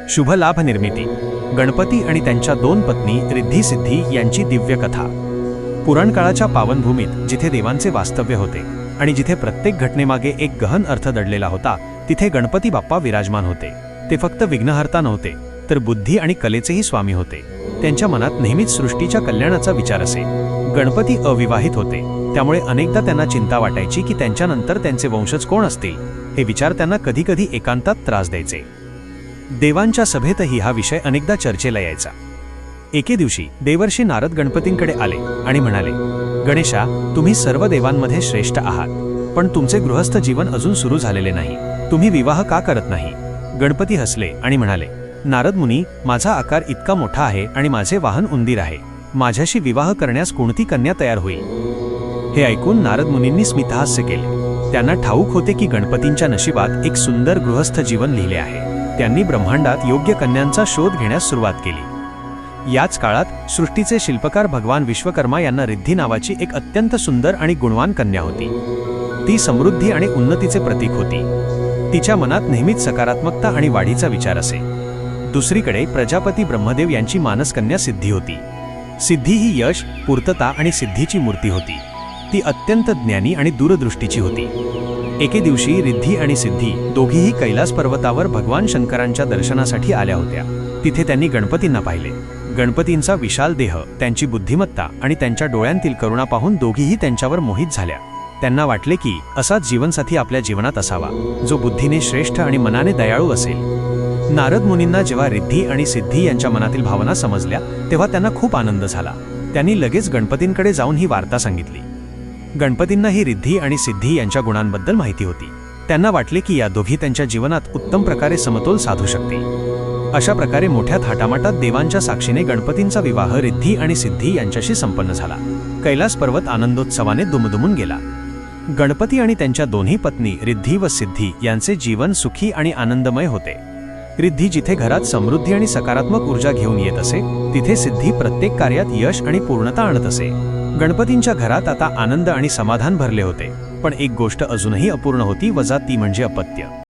शुभ लाभ निर्मिती. गणपती आणि त्यांच्या दोन पत्नी रिद्धी सिद्धी यांची दिव्य कथा. पुराणकाळाच्या पावनभूमीत जिथे देवांचे वास्तव्य होते आणि जिथे प्रत्येक घटनेमागे एक गहन अर्थ दडलेला होता, तिथे गणपती बाप्पा विराजमान होते. ते फक्त विघ्नहर्ता नव्हते, तर बुद्धी आणि कलेचेही स्वामी होते. त्यांच्या मनात नेहमीच सृष्टीच्या कल्याणाचा विचार असे. गणपती अविवाहित होते, त्यामुळे अनेकदा त्यांना चिंता वाटायची की त्यांच्यानंतर त्यांचे वंशज कोण असतील. हे विचार त्यांना कधीकधी एकांतात त्रास द्यायचे. देवांच्या सभेतही हा विषय अनेकदा चर्चेला यायचा. एके दिवशी देवर्षी नारद गणपतींकडे आले आणि म्हणाले, गणेशा, तुम्ही सर्व देवांमध्ये श्रेष्ठ आहात, पण तुमचे गृहस्थ जीवन अजून सुरू झालेले नाही. तुम्ही विवाह का करत नाही? गणपती हसले आणि म्हणाले, नारद मुनी, माझा आकार इतका मोठा आहे आणि माझे वाहन उंदीर आहे. माझ्याशी विवाह करण्यास कोणती कन्या तयार होईल? हे ऐकून नारद मुनींनी स्मितहास्य केले. त्यांना ठाऊक होते की गणपतींच्या नशिबात एक सुंदर गृहस्थ जीवन लिहिले आहे. त्यांनी ब्रह्मांडात योग्य कन्यांचा शोध घेण्यास सुरुवात केली. याच काळात सृष्टीचे शिल्पकार भगवान विश्वकर्मा यांना रिद्धी नावाची एक अत्यंत सुंदर आणि गुणवान कन्या होती. ती समृद्धी आणि उन्नतीचे प्रतीक होती. तिच्या मनात नेहमीच सकारात्मकता आणि वाढीचा विचार असे. दुसरीकडे प्रजापती ब्रह्मदेव यांची मानसकन्या सिद्धी होती. सिद्धी ही यश, पूर्तता आणि सिद्धीची मूर्ती होती. ती अत्यंत ज्ञानी आणि दूरदृष्टीची होती. एके दिवशी रिद्धी आणि सिद्धी दोघीही कैलास पर्वतावर भगवान शंकरांच्या दर्शनासाठी आल्या होत्या. तिथे त्यांनी गणपतींना पाहिले. गणपतींचा विशाल देह, त्यांची बुद्धिमत्ता आणि त्यांच्या डोळ्यांतील करुणा पाहून दोघीही त्यांच्यावर मोहित झाल्या. त्यांना वाटले की असाच जीवनसाथी आपल्या जीवनात असावा, जो बुद्धीने श्रेष्ठ आणि मनाने दयाळू असेल. नारद मुनींना जेव्हा रिद्धी आणि सिद्धी यांच्या मनातील भावना समजल्या, तेव्हा त्यांना खूप आनंद झाला. त्यांनी लगेच गणपतींकडे जाऊन ही वार्ता सांगितली. गणपतींना ही रिद्धी आणि सिद्धी यांच्या गुणांबद्दल माहिती होती. त्यांना वाटले की या दोघी त्यांच्या जीवनात उत्तम प्रकारे समतोल साधू शकतील. अशा प्रकारे मोठ्या थाटामाटात देवांच्या साक्षीने गणपतींचा विवाह रिद्धी आणि सिद्धी यांच्याशी संपन्न झाला. कैलास पर्वत आनंदोत्सवाने दुमदुमून गेला. गणपती आणि त्यांच्या दोन्ही पत्नी रिद्धी व सिद्धी यांचे जीवन सुखी आणि आनंदमय होते. रिद्धी जिथे घरात समृद्धी आणि सकारात्मक ऊर्जा घेऊन येत असे, तिथे सिद्धी प्रत्येक कार्यात यश आणि पूर्णता आणत असे. गणपतींच्या घरात आता आनंद आणि समाधान भरले होते. पण एक गोष्ट अजूनही अपूर्ण होती, वजा ती म्हणजे अपत्य.